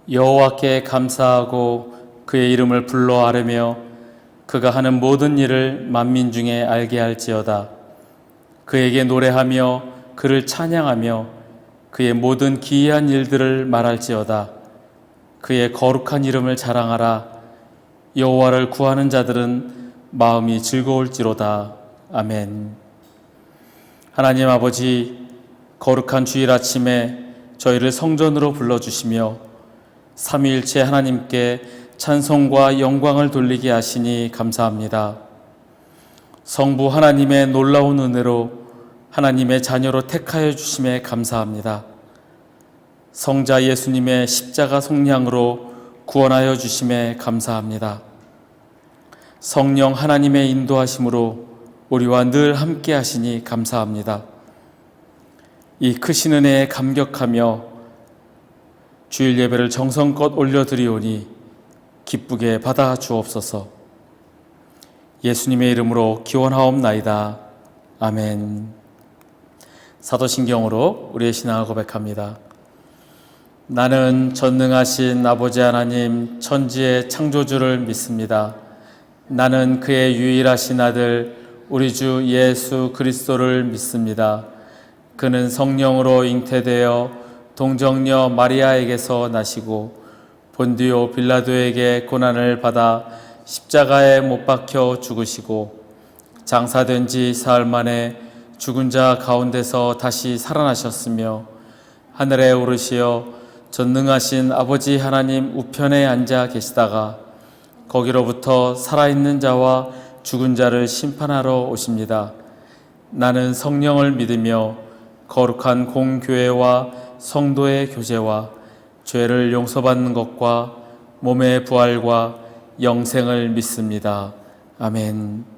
여호와께 감사하고 그의 이름을 불러 아뢰며 그가 하는 모든 일을 만민 중에 알게 할지어다. 그에게 노래하며 그를 찬양하며 그의 모든 기이한 일들을 말할지어다. 그의 거룩한 이름을 자랑하라. 여호와를 구하는 자들은 마음이 즐거울지로다. 아멘. 하나님 아버지, 거룩한 주일 아침에 저희를 성전으로 불러주시며 삼위일체 하나님께 찬송과 영광을 돌리게 하시니 감사합니다. 성부 하나님의 놀라운 은혜로 하나님의 자녀로 택하여 주심에 감사합니다. 성자 예수님의 십자가 속량으로 구원하여 주심에 감사합니다. 성령 하나님의 인도하심으로 우리와 늘 함께 하시니 감사합니다. 이 크신 은혜에 감격하며 주일 예배를 정성껏 올려드리오니 기쁘게 받아 주옵소서. 예수님의 이름으로 기원하옵나이다. 아멘. 사도신경으로 우리의 신앙을 고백합니다. 나는 전능하신 아버지 하나님 천지의 창조주를 믿습니다. 나는 그의 유일하신 아들 우리 주 예수 그리스도를 믿습니다. 그는 성령으로 잉태되어 동정녀 마리아에게서 나시고 본디오 빌라도에게 고난을 받아 십자가에 못 박혀 죽으시고 장사된 지 사흘 만에 죽은 자 가운데서 다시 살아나셨으며 하늘에 오르시어 전능하신 아버지 하나님 우편에 앉아 계시다가 거기로부터 살아있는 자와 죽은 자를 심판하러 오십니다. 나는 성령을 믿으며 거룩한 공교회와 성도의 교제와 죄를 용서받는 것과 몸의 부활과 영생을 믿습니다. 아멘.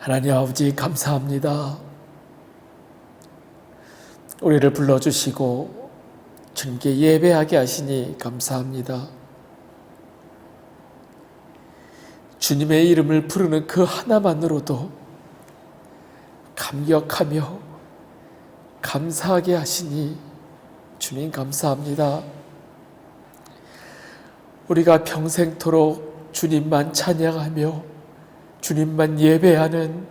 하나님 아버지 감사합니다. 우리를 불러주시고 주님께 예배하게 하시니 감사합니다. 주님의 이름을 부르는 그 하나만으로도 감격하며 감사하게 하시니 주님 감사합니다. 우리가 평생토록 주님만 찬양하며 주님만 예배하는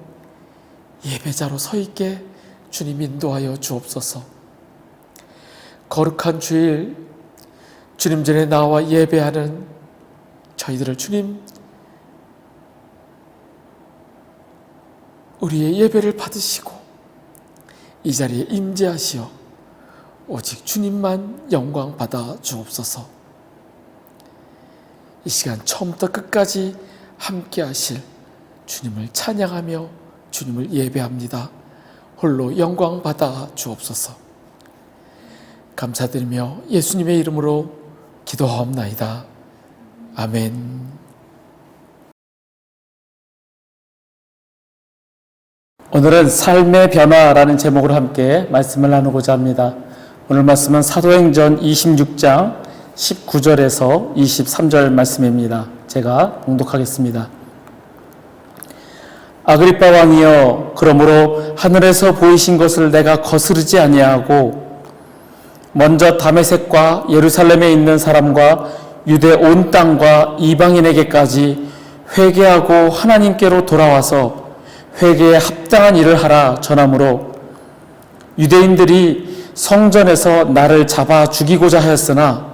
예배자로 서 있게 주님 인도하여 주옵소서. 거룩한 주일 주님 전에 나와 예배하는 저희들을 주님 우리의 예배를 받으시고 이 자리에 임재하시어 오직 주님만 영광 받아 주옵소서. 이 시간 처음부터 끝까지 함께 하실 주님을 찬양하며 주님을 예배합니다. 홀로 영광 받아 주옵소서. 감사드리며 예수님의 이름으로 기도하옵나이다. 아멘. 오늘은 삶의 변화라는 제목으로 함께 말씀을 나누고자 합니다. 오늘 말씀은 사도행전 26장 19절에서 23절 말씀입니다. 제가 봉독하겠습니다. 아그리빠 왕이여, 그러므로 하늘에서 보이신 것을 내가 거스르지 아니하고 먼저 다메섹과 예루살렘에 있는 사람과 유대 온 땅과 이방인에게까지 회개하고 하나님께로 돌아와서 회개에 합당한 일을 하라 전하므로 유대인들이 성전에서 나를 잡아 죽이고자 하였으나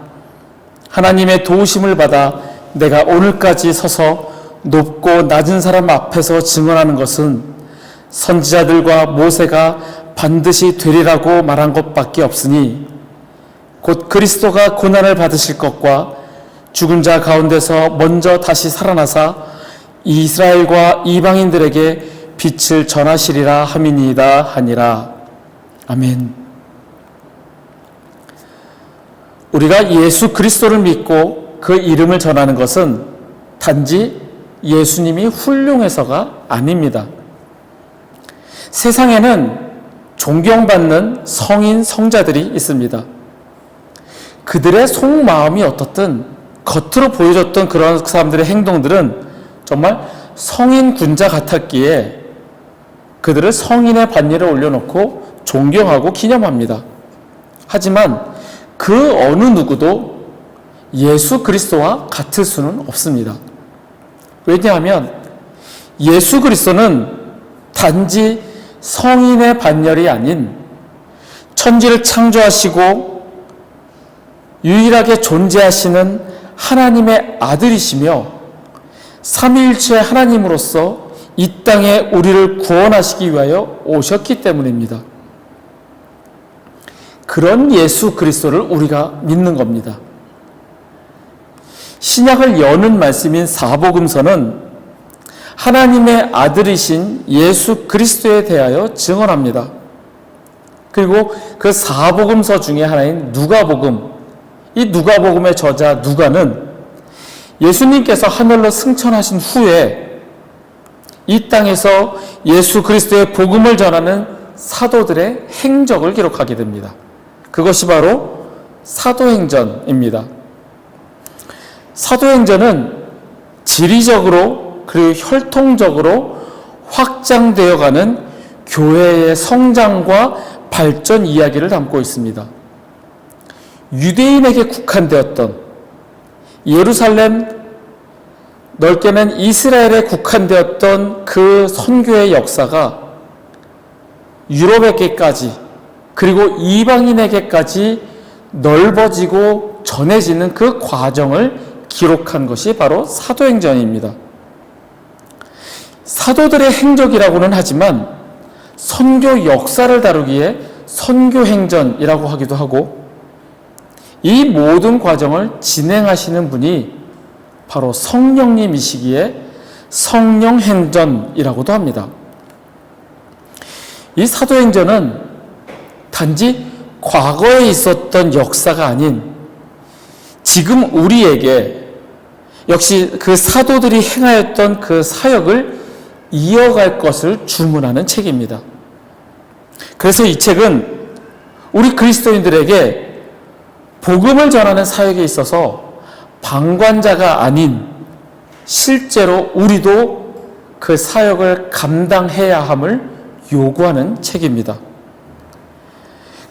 하나님의 도우심을 받아 내가 오늘까지 서서 높고 낮은 사람 앞에서 증언하는 것은 선지자들과 모세가 반드시 되리라고 말한 것밖에 없으니 곧 그리스도가 고난을 받으실 것과 죽은 자 가운데서 먼저 다시 살아나사 이스라엘과 이방인들에게 빛을 전하시리라 함이니이다 하니라. 아멘. 우리가 예수 그리스도를 믿고 그 이름을 전하는 것은 단지 예수님이 훌륭해서가 아닙니다. 세상에는 존경받는 성인 성자들이 있습니다. 그들의 속마음이 어떻든 겉으로 보여줬던 그런 사람들의 행동들은 정말 성인 군자 같았기에 그들을 성인의 반열에 올려놓고 존경하고 기념합니다. 하지만 그 어느 누구도 예수 그리스도와 같을 수는 없습니다. 왜냐하면 예수 그리스도는 단지 성인의 반열이 아닌 천지를 창조하시고 유일하게 존재하시는 하나님의 아들이시며 삼위일체 하나님으로서 이 땅에 우리를 구원하시기 위하여 오셨기 때문입니다. 그런 예수 그리스도를 우리가 믿는 겁니다. 신약을 여는 말씀인 사복음서는 하나님의 아들이신 예수 그리스도에 대하여 증언합니다. 그리고 그 사복음서 중에 하나인 누가복음, 이 누가복음의 저자 누가는 예수님께서 하늘로 승천하신 후에 이 땅에서 예수 그리스도의 복음을 전하는 사도들의 행적을 기록하게 됩니다. 그것이 바로 사도행전입니다. 사도행전은 지리적으로 그리고 혈통적으로 확장되어가는 교회의 성장과 발전 이야기를 담고 있습니다. 유대인에게 국한되었던, 예루살렘, 넓게는 이스라엘에 국한되었던 그 선교의 역사가 유럽에게까지, 그리고 이방인에게까지 넓어지고 전해지는 그 과정을 기록한 것이 바로 사도행전입니다. 사도들의 행적이라고는 하지만 선교 역사를 다루기에 선교행전이라고 하기도 하고, 이 모든 과정을 진행하시는 분이 바로 성령님이시기에 성령행전이라고도 합니다. 이 사도행전은 단지 과거에 있었던 역사가 아닌 지금 우리에게 역시 그 사도들이 행하였던 그 사역을 이어갈 것을 주문하는 책입니다. 그래서 이 책은 우리 그리스도인들에게 복음을 전하는 사역에 있어서 방관자가 아닌 실제로 우리도 그 사역을 감당해야 함을 요구하는 책입니다.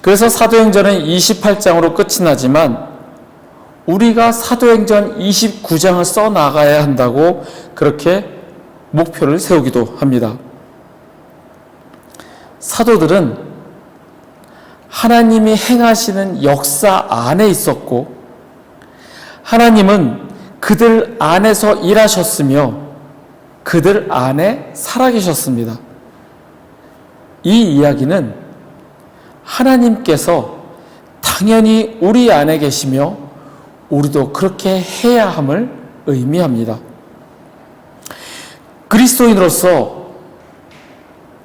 그래서 사도행전은 28장으로 끝이 나지만 우리가 사도행전 29장을 써나가야 한다고 그렇게 목표를 세우기도 합니다. 사도들은 하나님이 행하시는 역사 안에 있었고, 하나님은 그들 안에서 일하셨으며 그들 안에 살아계셨습니다. 이 이야기는 하나님께서 당연히 우리 안에 계시며 우리도 그렇게 해야 함을 의미합니다. 그리스도인으로서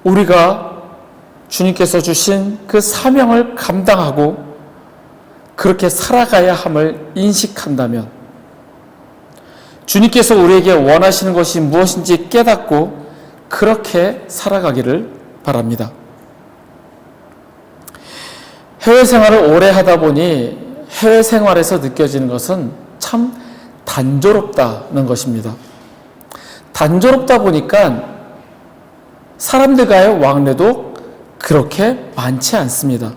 우리가 주님께서 주신 그 사명을 감당하고 그렇게 살아가야 함을 인식한다면, 주님께서 우리에게 원하시는 것이 무엇인지 깨닫고 그렇게 살아가기를 바랍니다. 해외 생활을 오래 하다 보니 해외 생활에서 느껴지는 것은 참 단조롭다는 것입니다. 단조롭다 보니까 사람들과의 왕래도 그렇게 많지 않습니다.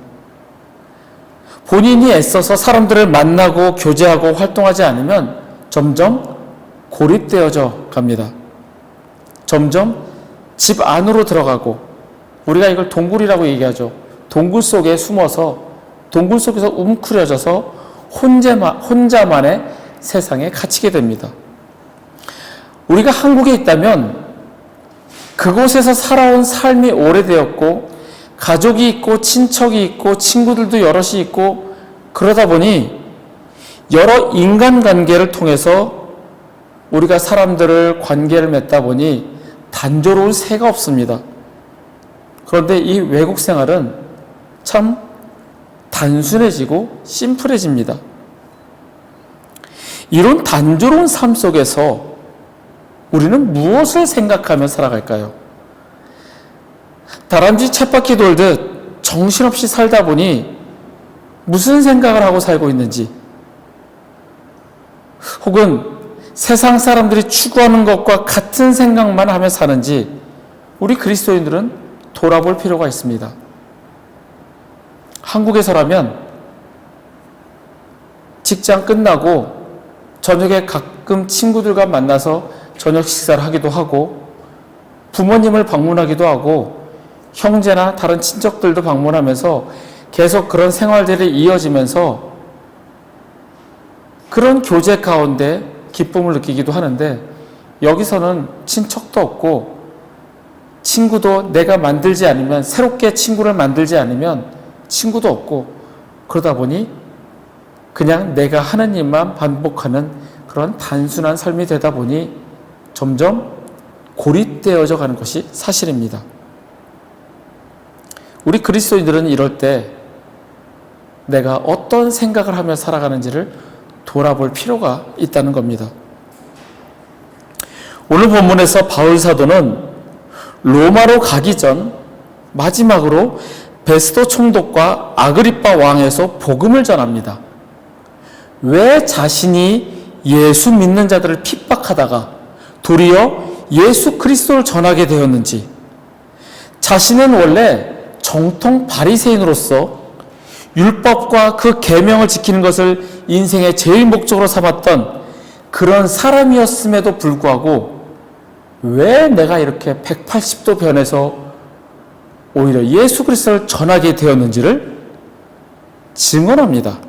본인이 애써서 사람들을 만나고 교제하고 활동하지 않으면 점점 고립되어져 갑니다. 점점 집 안으로 들어가고, 우리가 이걸 동굴이라고 얘기하죠. 동굴 속에 숨어서 동굴 속에서 웅크려져서 혼자만의 세상에 갇히게 됩니다. 우리가 한국에 있다면 그곳에서 살아온 삶이 오래되었고 가족이 있고 친척이 있고 친구들도 여럿이 있고 그러다 보니 여러 인간관계를 통해서 우리가 사람들을 관계를 맺다 보니 단조로울 새가 없습니다. 그런데 이 외국 생활은 참 단순해지고 심플해집니다. 이런 단조로운 삶 속에서 우리는 무엇을 생각하며 살아갈까요? 다람쥐 쳇바퀴 돌듯 정신없이 살다 보니 무슨 생각을 하고 살고 있는지, 혹은 세상 사람들이 추구하는 것과 같은 생각만 하며 사는지 우리 그리스도인들은 돌아볼 필요가 있습니다. 한국에서라면 직장 끝나고 저녁에 가끔 친구들과 만나서 저녁 식사를 하기도 하고, 부모님을 방문하기도 하고, 형제나 다른 친척들도 방문하면서 계속 그런 생활들이 이어지면서 그런 교제 가운데 기쁨을 느끼기도 하는데, 여기서는 친척도 없고 친구도 내가 만들지 않으면, 새롭게 친구를 만들지 않으면 친구도 없고, 그러다 보니 그냥 내가 하는 일만 반복하는 그런 단순한 삶이 되다 보니 점점 고립되어져 가는 것이 사실입니다. 우리 그리스도인들은 이럴 때 내가 어떤 생각을 하며 살아가는지를 돌아볼 필요가 있다는 겁니다. 오늘 본문에서 바울 사도는 로마로 가기 전 마지막으로 베스도 총독과 아그리빠 왕에서 복음을 전합니다. 왜 자신이 예수 믿는 자들을 핍박하다가 도리어 예수 그리스도를 전하게 되었는지, 자신은 원래 정통 바리새인으로서 율법과 그 계명을 지키는 것을 인생의 제일 목적으로 삼았던 그런 사람이었음에도 불구하고 왜 내가 이렇게 180도 변해서 오히려 예수 그리스도를 전하게 되었는지를 증언합니다.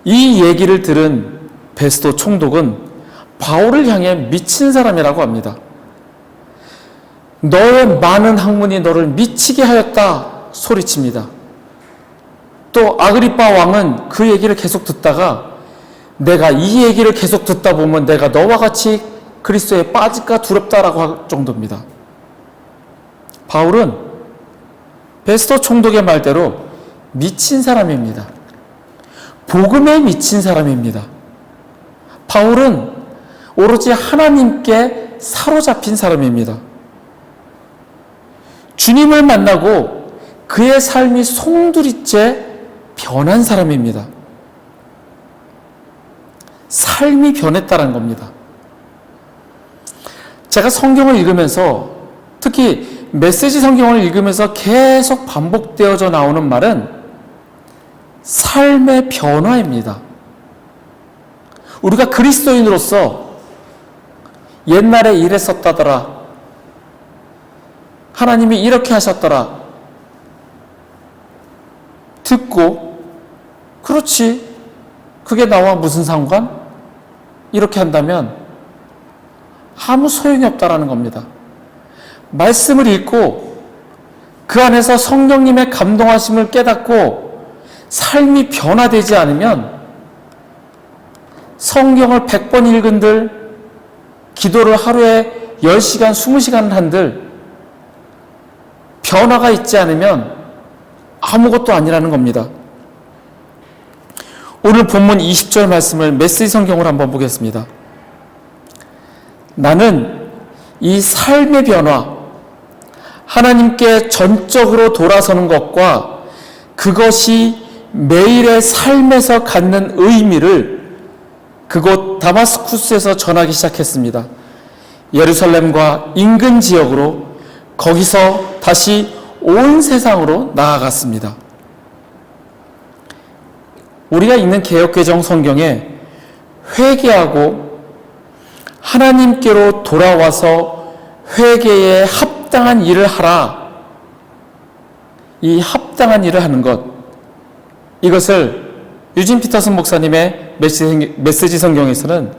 이 얘기를 들은 베스도 총독은 바울을 향해 미친 사람이라고 합니다. 너의 많은 학문이 너를 미치게 하였다 소리칩니다. 또 아그리빠 왕은 그 얘기를 계속 듣다가 내가 이 얘기를 계속 듣다 보면 내가 너와 같이 그리스도에 빠질까 두렵다라고 할 정도입니다. 바울은 베스도 총독의 말대로 미친 사람입니다. 복음에 미친 사람입니다. 바울은 오로지 하나님께 사로잡힌 사람입니다. 주님을 만나고 그의 삶이 송두리째 변한 사람입니다. 삶이 변했다는 겁니다. 제가 성경을 읽으면서 특히 메시지 성경을 읽으면서 계속 반복되어져 나오는 말은 삶의 변화입니다. 우리가 그리스도인으로서 옛날에 이랬었다더라, 하나님이 이렇게 하셨더라 듣고 그렇지, 그게 나와 무슨 상관? 이렇게 한다면 아무 소용이 없다라는 겁니다. 말씀을 읽고 그 안에서 성령님의 감동하심을 깨닫고 삶이 변화되지 않으면 성경을 100번 읽은들, 기도를 하루에 10시간, 20시간 한들 변화가 있지 않으면 아무것도 아니라는 겁니다. 오늘 본문 20절 말씀을 메시지 성경으로 한번 보겠습니다. 나는 이 삶의 변화, 하나님께 전적으로 돌아서는 것과 그것이 매일의 삶에서 갖는 의미를 그곳 다마스쿠스에서 전하기 시작했습니다. 예루살렘과 인근 지역으로, 거기서 다시 온 세상으로 나아갔습니다. 우리가 읽는 개역개정 성경에 회개하고 하나님께로 돌아와서 회개에 합당한 일을 하라, 이 합당한 일을 하는 것, 이것을 유진 피터슨 목사님의 메시지 성경에서는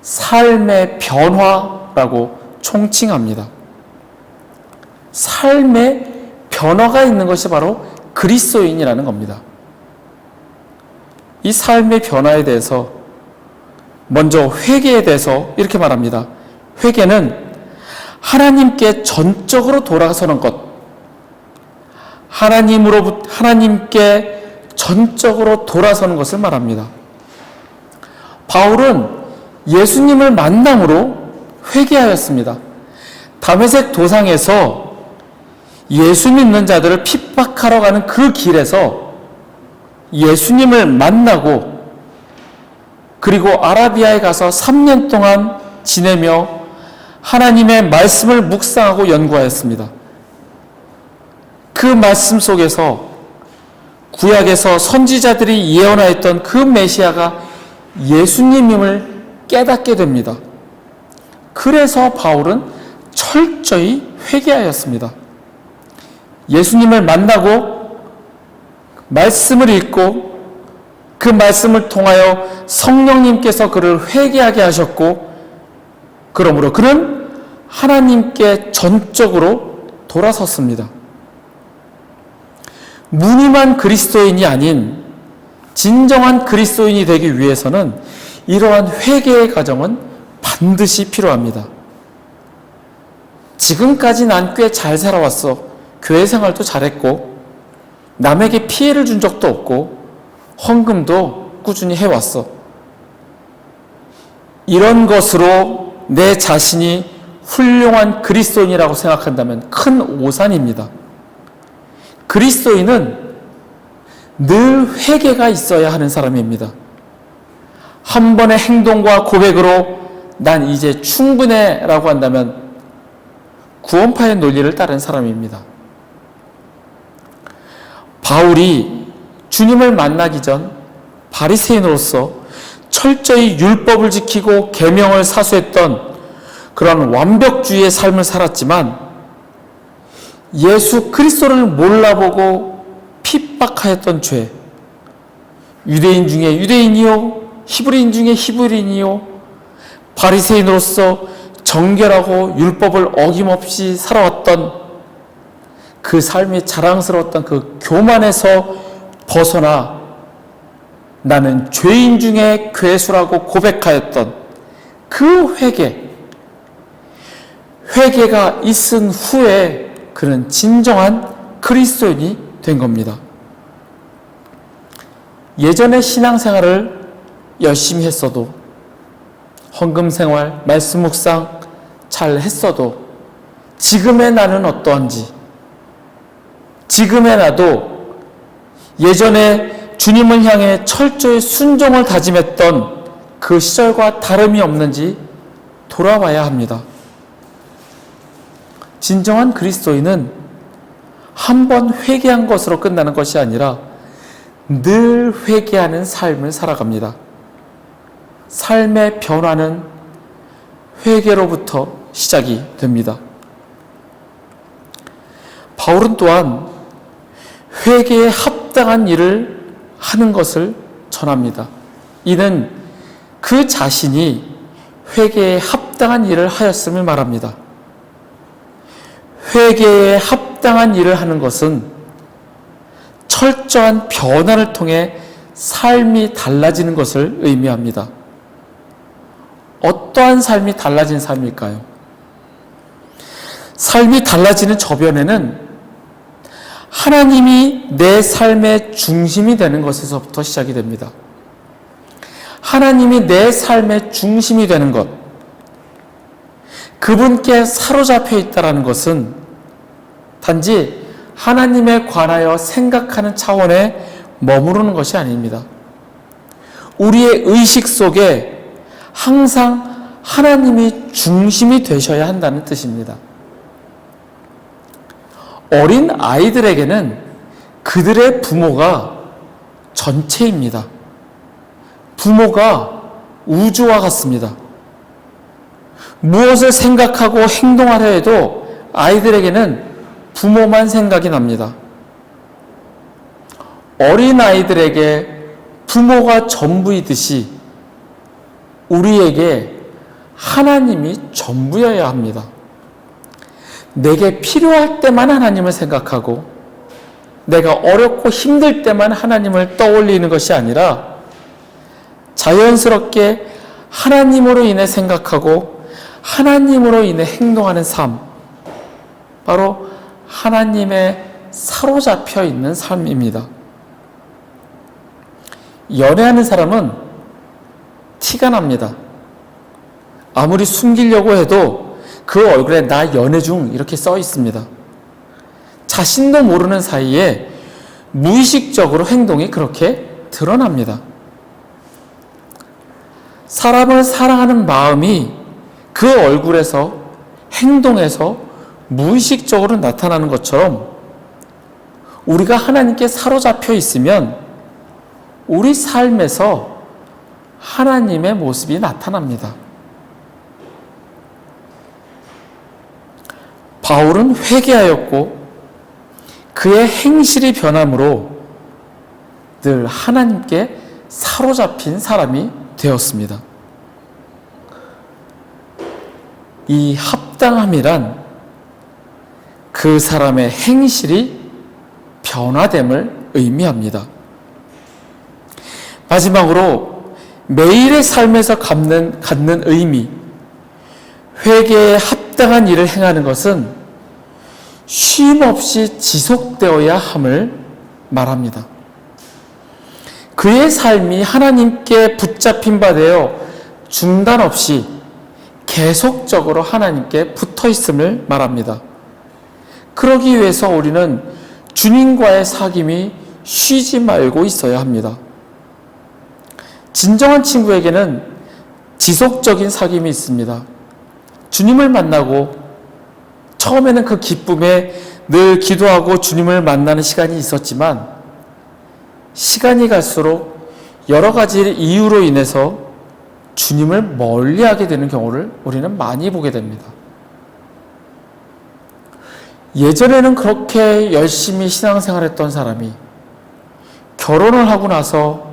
삶의 변화라고 총칭합니다. 삶의 변화가 있는 것이 바로 그리스도인이라는 겁니다. 이 삶의 변화에 대해서 먼저 회개에 대해서 이렇게 말합니다. 회개는 하나님께 전적으로 돌아서는 것, 하나님께 전적으로 돌아서는 것을 말합니다. 바울은 예수님을 만남으로 회개하였습니다. 다메섹 도상에서 예수 믿는 자들을 핍박하러 가는 그 길에서 예수님을 만나고 그리고 아라비아에 가서 3년 동안 지내며 하나님의 말씀을 묵상하고 연구하였습니다. 그 말씀 속에서 구약에서 선지자들이 예언하였던 그 메시아가 예수님임을 깨닫게 됩니다. 그래서 바울은 철저히 회개하였습니다. 예수님을 만나고 말씀을 읽고 그 말씀을 통하여 성령님께서 그를 회개하게 하셨고, 그러므로 그는 하나님께 전적으로 돌아섰습니다. 무늬만 그리스도인이 아닌 진정한 그리스도인이 되기 위해서는 이러한 회개의 과정은 반드시 필요합니다. 지금까지 난 꽤 잘 살아왔어. 교회 생활도 잘했고 남에게 피해를 준 적도 없고 헌금도 꾸준히 해왔어. 이런 것으로 내 자신이 훌륭한 그리스도인이라고 생각한다면 큰 오산입니다. 그리스도인은 늘 회개가 있어야 하는 사람입니다. 한 번의 행동과 고백으로 난 이제 충분해 라고 한다면 구원파의 논리를 따른 사람입니다. 바울이 주님을 만나기 전 바리새인으로서 철저히 율법을 지키고 계명을 사수했던 그런 완벽주의의 삶을 살았지만 예수 그리스도를 몰라보고 핍박하였던 죄, 유대인 중에 유대인이요 히브리인 중에 히브리인이요 바리새인으로서 정결하고 율법을 어김없이 살아왔던 그 삶이 자랑스러웠던 그 교만에서 벗어나 나는 죄인 중에 괴수라고 고백하였던 그 회개가 있은 후에 그는 진정한 그리스도인이 된 겁니다. 예전에 신앙생활을 열심히 했어도, 헌금생활, 말씀 묵상 잘 했어도 지금의 나는 어떠한지, 지금의 나도 예전에 주님을 향해 철저히 순종을 다짐했던 그 시절과 다름이 없는지 돌아봐야 합니다. 진정한 그리스도인은 한 번 회개한 것으로 끝나는 것이 아니라 늘 회개하는 삶을 살아갑니다. 삶의 변화는 회개로부터 시작이 됩니다. 바울은 또한 회개에 합당한 일을 하는 것을 전합니다. 이는 그 자신이 회개에 합당한 일을 하였음을 말합니다. 회개에 합당한 일을 하는 것은 철저한 변화를 통해 삶이 달라지는 것을 의미합니다. 어떠한 삶이 달라진 삶일까요? 삶이 달라지는 저변에는 하나님이 내 삶의 중심이 되는 것에서부터 시작이 됩니다. 하나님이 내 삶의 중심이 되는 것, 그분께 사로잡혀 있다는 것은 단지 하나님에 관하여 생각하는 차원에 머무르는 것이 아닙니다. 우리의 의식 속에 항상 하나님이 중심이 되셔야 한다는 뜻입니다. 어린 아이들에게는 그들의 부모가 전체입니다. 부모가 우주와 같습니다. 무엇을 생각하고 행동하려 해도 아이들에게는 부모만 생각이 납니다. 어린 아이들에게 부모가 전부이듯이 우리에게 하나님이 전부여야 합니다. 내게 필요할 때만 하나님을 생각하고 내가 어렵고 힘들 때만 하나님을 떠올리는 것이 아니라 자연스럽게 하나님으로 인해 생각하고 하나님으로 인해 행동하는 삶, 바로 하나님의 사로잡혀 있는 삶입니다. 연애하는 사람은 티가 납니다. 아무리 숨기려고 해도 그 얼굴에 나 연애 중 이렇게 써 있습니다. 자신도 모르는 사이에 무의식적으로 행동이 그렇게 드러납니다. 사람을 사랑하는 마음이 그 얼굴에서, 행동에서 무의식적으로 나타나는 것처럼 우리가 하나님께 사로잡혀 있으면 우리 삶에서 하나님의 모습이 나타납니다. 바울은 회개하였고 그의 행실이 변함으로 늘 하나님께 사로잡힌 사람이 되었습니다. 이 합당함이란 그 사람의 행실이 변화됨을 의미합니다. 마지막으로 매일의 삶에서 갖는 의미, 회개에 합당한 일을 행하는 것은 쉼 없이 지속되어야 함을 말합니다. 그의 삶이 하나님께 붙잡힌 바 되어 중단 없이 계속적으로 하나님께 붙어 있음을 말합니다. 그러기 위해서 우리는 주님과의 사귐이 쉬지 말고 있어야 합니다. 진정한 친구에게는 지속적인 사귐이 있습니다. 주님을 만나고 처음에는 그 기쁨에 늘 기도하고 주님을 만나는 시간이 있었지만 시간이 갈수록 여러 가지 이유로 인해서 주님을 멀리하게 되는 경우를 우리는 많이 보게 됩니다. 예전에는 그렇게 열심히 신앙생활했던 사람이 결혼을 하고 나서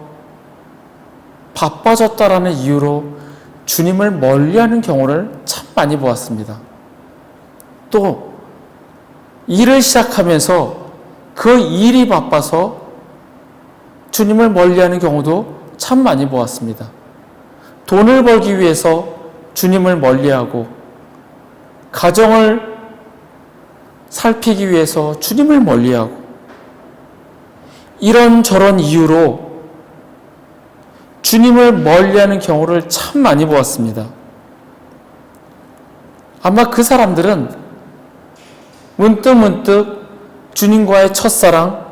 바빠졌다라는 이유로 주님을 멀리하는 경우를 참 많이 보았습니다. 또 일을 시작하면서 그 일이 바빠서 주님을 멀리하는 경우도 참 많이 보았습니다. 돈을 벌기 위해서 주님을 멀리하고 가정을 살피기 위해서 주님을 멀리하고 이런저런 이유로 주님을 멀리하는 경우를 참 많이 보았습니다. 아마 그 사람들은 문득문득 주님과의 첫사랑,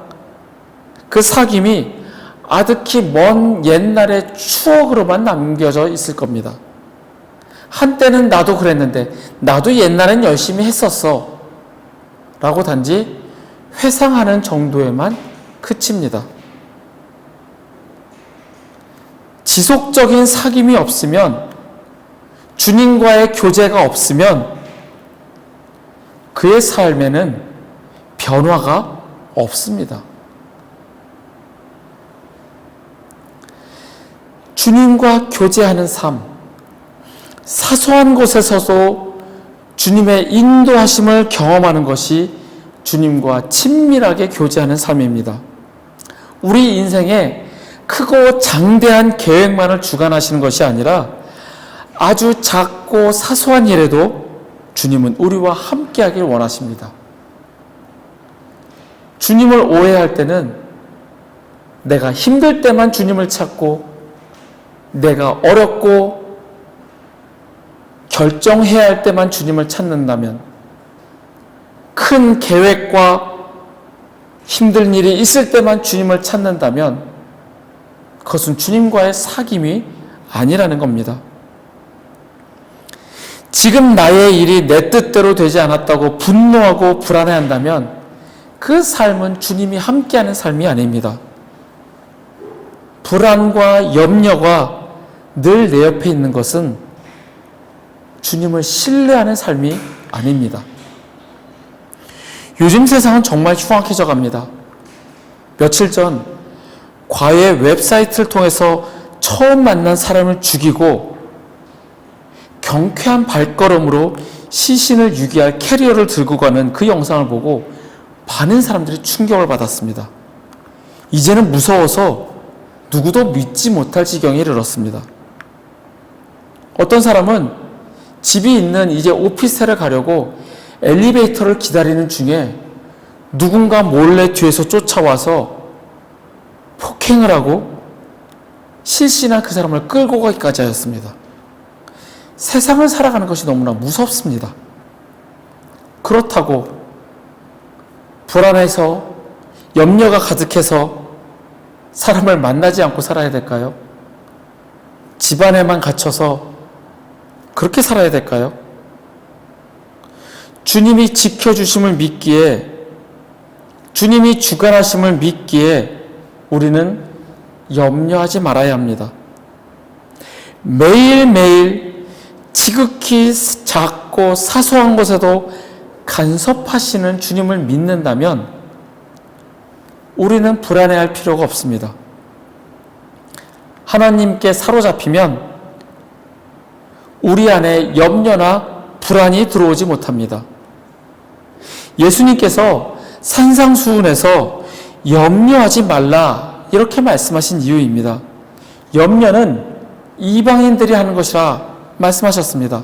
그 사귐이 아득히 먼 옛날의 추억으로만 남겨져 있을 겁니다. 한때는 나도 그랬는데, 나도 옛날엔 열심히 했었어 라고 단지 회상하는 정도에만 그칩니다. 지속적인 사귐이 없으면, 주님과의 교제가 없으면 그의 삶에는 변화가 없습니다. 주님과 교제하는 삶, 사소한 곳에서도 주님의 인도하심을 경험하는 것이 주님과 친밀하게 교제하는 삶입니다. 우리 인생에 크고 장대한 계획만을 주관하시는 것이 아니라 아주 작고 사소한 일에도 주님은 우리와 함께하길 원하십니다. 주님을 오해할 때는 내가 힘들 때만 주님을 찾고 내가 어렵고 결정해야 할 때만 주님을 찾는다면, 큰 계획과 힘든 일이 있을 때만 주님을 찾는다면 그것은 주님과의 사귐이 아니라는 겁니다. 지금 나의 일이 내 뜻대로 되지 않았다고 분노하고 불안해한다면 그 삶은 주님이 함께하는 삶이 아닙니다. 불안과 염려가 늘 내 옆에 있는 것은 주님을 신뢰하는 삶이 아닙니다. 요즘 세상은 정말 흉악해져 갑니다. 며칠 전 과외 웹사이트를 통해서 처음 만난 사람을 죽이고 경쾌한 발걸음으로 시신을 유기할 캐리어를 들고 가는 그 영상을 보고 많은 사람들이 충격을 받았습니다. 이제는 무서워서 누구도 믿지 못할 지경에 이르렀습니다. 어떤 사람은 집이 있는 이제 오피스텔을 가려고 엘리베이터를 기다리는 중에 누군가 몰래 뒤에서 쫓아와서 폭행을 하고 실신한 그 사람을 끌고 가기까지 하였습니다. 세상을 살아가는 것이 너무나 무섭습니다. 그렇다고 불안해서 염려가 가득해서 사람을 만나지 않고 살아야 될까요? 집안에만 갇혀서 그렇게 살아야 될까요? 주님이 지켜주심을 믿기에, 주님이 주관하심을 믿기에 우리는 염려하지 말아야 합니다. 매일매일 지극히 작고 사소한 것에도 간섭하시는 주님을 믿는다면 우리는 불안해할 필요가 없습니다. 하나님께 사로잡히면 우리 안에 염려나 불안이 들어오지 못합니다. 예수님께서 산상수훈에서 염려하지 말라 이렇게 말씀하신 이유입니다. 염려는 이방인들이 하는 것이라 말씀하셨습니다.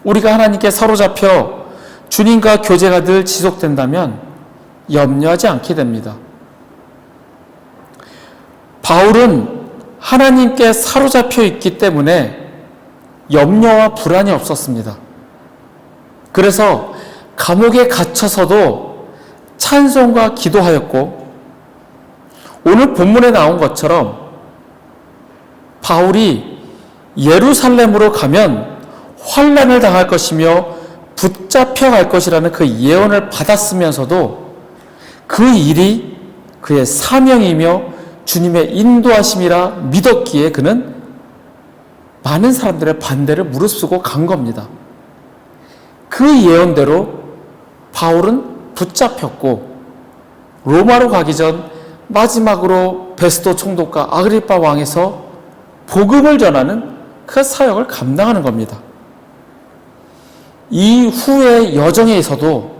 우리가 하나님께 사로잡혀 주님과 교제가 늘 지속된다면 염려하지 않게 됩니다. 바울은 하나님께 사로잡혀 있기 때문에 염려와 불안이 없었습니다. 그래서 감옥에 갇혀서도 찬송과 기도하였고, 오늘 본문에 나온 것처럼 바울이 예루살렘으로 가면 환난을 당할 것이며 붙잡혀 갈 것이라는 그 예언을 받았으면서도 그 일이 그의 사명이며 주님의 인도하심이라 믿었기에 그는 많은 사람들의 반대를 무릅쓰고 간 겁니다. 그 예언대로 바울은 붙잡혔고 로마로 가기 전 마지막으로 베스도 총독과 아그리파 왕에서 복음을 전하는 그 사역을 감당하는 겁니다. 이후의 여정에서도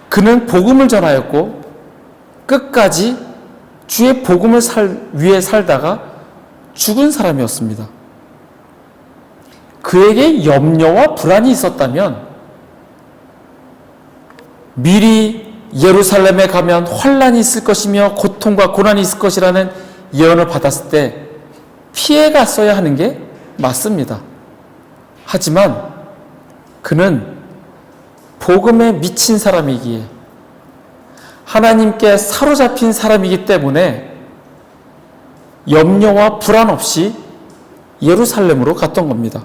그는 복음을 전하였고 끝까지 주의 복음을 위해 살다가 죽은 사람이었습니다. 그에게 염려와 불안이 있었다면 미리 예루살렘에 가면 환난이 있을 것이며 고통과 고난이 있을 것이라는 예언을 받았을 때 피해 갔어야 하는 게 맞습니다. 하지만 그는 복음에 미친 사람이기에 하나님께 사로잡힌 사람이기 때문에 염려와 불안 없이 예루살렘으로 갔던 겁니다.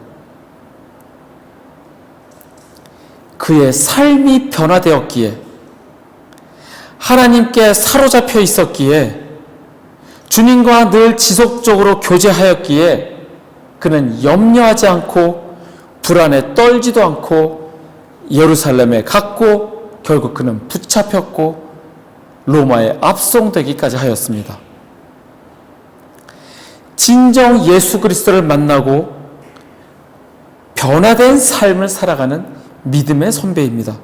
그의 삶이 변화되었기에 하나님께 사로잡혀 있었기에 주님과 늘 지속적으로 교제하였기에 그는 염려하지 않고 불안에 떨지도 않고 예루살렘에 갔고 결국 그는 붙잡혔고 로마에 압송되기까지 하였습니다. 진정 예수 그리스도를 만나고 변화된 삶을 살아가는 믿음의 선배입니다.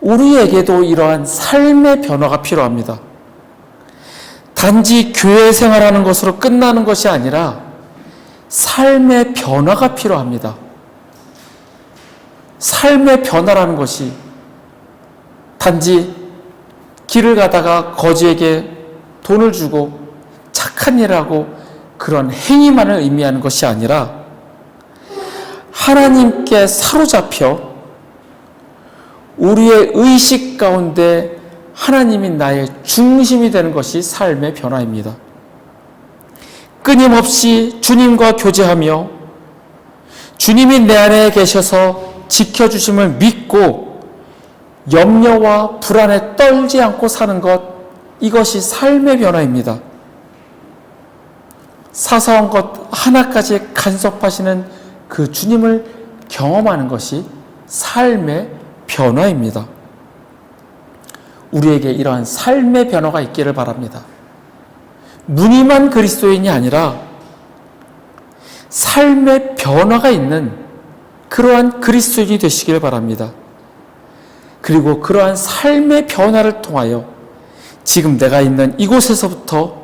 우리에게도 이러한 삶의 변화가 필요합니다. 단지 교회 생활하는 것으로 끝나는 것이 아니라 삶의 변화가 필요합니다. 삶의 변화라는 것이 단지 길을 가다가 거지에게 돈을 주고 착한 일을 하고 그런 행위만을 의미하는 것이 아니라 하나님께 사로잡혀 우리의 의식 가운데 하나님이 나의 중심이 되는 것이 삶의 변화입니다. 끊임없이 주님과 교제하며 주님이 내 안에 계셔서 지켜주심을 믿고 염려와 불안에 떨지 않고 사는 것, 이것이 삶의 변화입니다. 사소한 것 하나까지 간섭하시는 그 주님을 경험하는 것이 삶의 변화입니다. 우리에게 이러한 삶의 변화가 있기를 바랍니다. 무늬만 그리스도인이 아니라 삶의 변화가 있는 그러한 그리스도인이 되시기를 바랍니다. 그리고 그러한 삶의 변화를 통하여 지금 내가 있는 이곳에서부터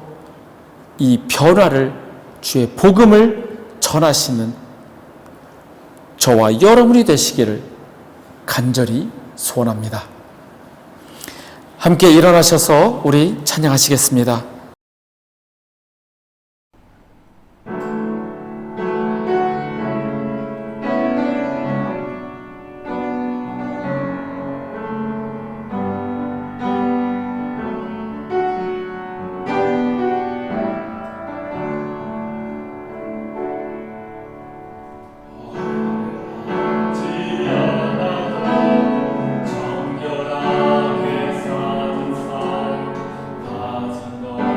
이 변화를, 주의 복음을 전하시는 저와 여러분이 되시기를 간절히 소원합니다. 함께 일어나셔서 우리 찬양하시겠습니다. 정결하게 사는 삶 가진 것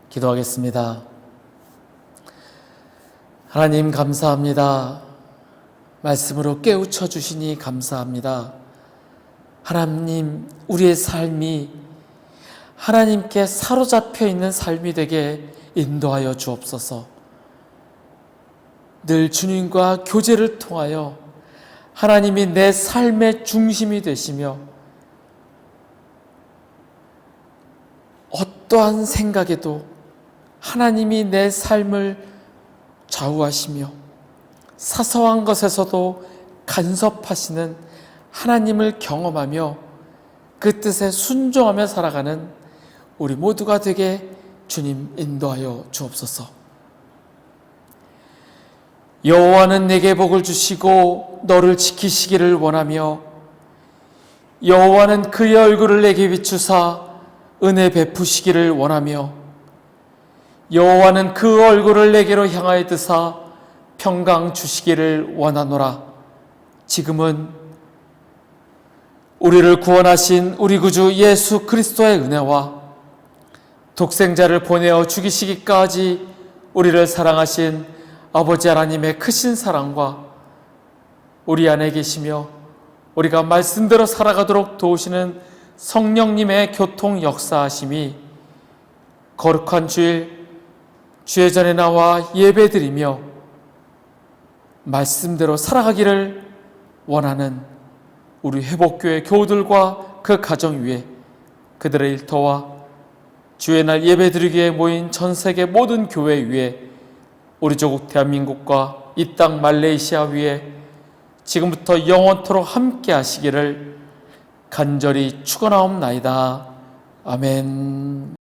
기도하겠습니다. 하나님 감사합니다. 말씀으로 깨우쳐 주시니 감사합니다. 하나님, 우리의 삶이 하나님께 사로잡혀 있는 삶이 되게 인도하여 주옵소서. 늘 주님과 교제를 통하여 하나님이 내 삶의 중심이 되시며 어떠한 생각에도 하나님이 내 삶을 좌우하시며 사소한 것에서도 간섭하시는 하나님을 경험하며 그 뜻에 순종하며 살아가는 우리 모두가 되게 주님 인도하여 주옵소서. 여호와는 내게 복을 주시고 너를 지키시기를 원하며 여호와는 그의 얼굴을 내게 비추사 은혜 베푸시기를 원하며 여호와는 그 얼굴을 내게로 향하여 드사 평강 주시기를 원하노라. 지금은 우리를 구원하신 우리 구주 예수 그리스도의 은혜와 독생자를 보내어 죽이시기까지 우리를 사랑하신 아버지 하나님의 크신 사랑과 우리 안에 계시며 우리가 말씀대로 살아가도록 도우시는 성령님의 교통 역사하심이 거룩한 주일 주의 전에 나와 예배드리며 말씀대로 살아가기를 원하는 우리 회복교회 교우들과 그 가정 위에 그들의 일터와 주의 날 예배드리기 위해 모인 전 세계 모든 교회 위에 우리 조국 대한민국과 이 땅 말레이시아 위에 지금부터 영원토록 함께 하시기를 간절히 축원하옵나이다. 아멘.